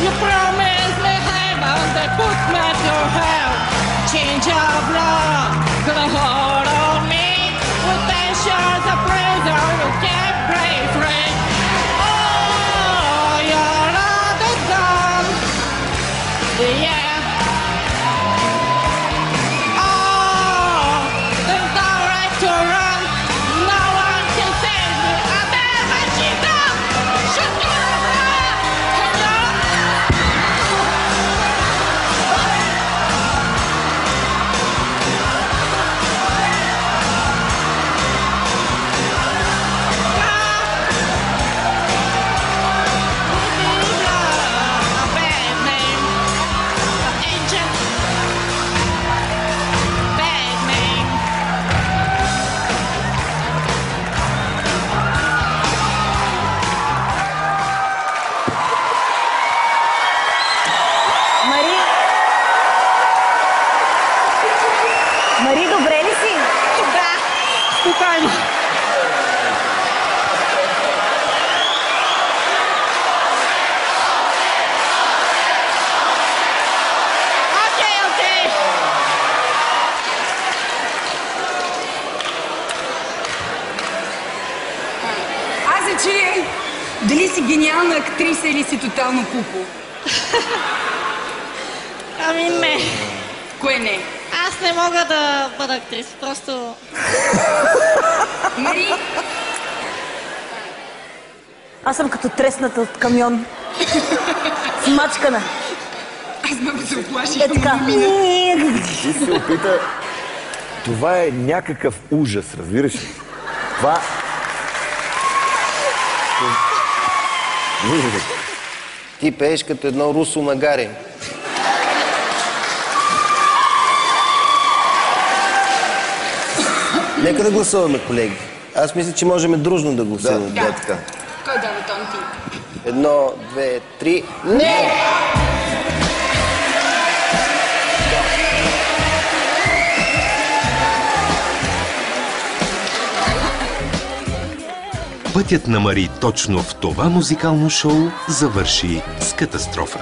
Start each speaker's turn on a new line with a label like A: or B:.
A: You promised me heaven, they put me to hell. Change of love, gonna hold on me. With patience, a prison, you can't break free. Oh, you're not the done. Yeah.
B: Мари, добре ли си?
A: Да, спокойно. Окей.
C: Аз се чуя дали си гениална актриса или си тотално пупо.
A: Ами не.
C: Кое не?
A: Аз не мога да бъда актриса, просто...
C: Мари?
B: Аз съм като тресната от камион. Смачкана.
C: Аз много се оплаших.
B: Е така.
D: Ти се опита... Това е някакъв ужас, разбираш ли? Това...
E: Ти пееш като едно русо магаре. Нека да гласуваме, колеги. Аз мисля, че можем дружно да гласуваме.
D: Да, така.
C: Кой дава тон ти?
E: 1, 2, 3... Не!
F: Пътят на Мари точно в това музикално шоу завърши с катастрофа.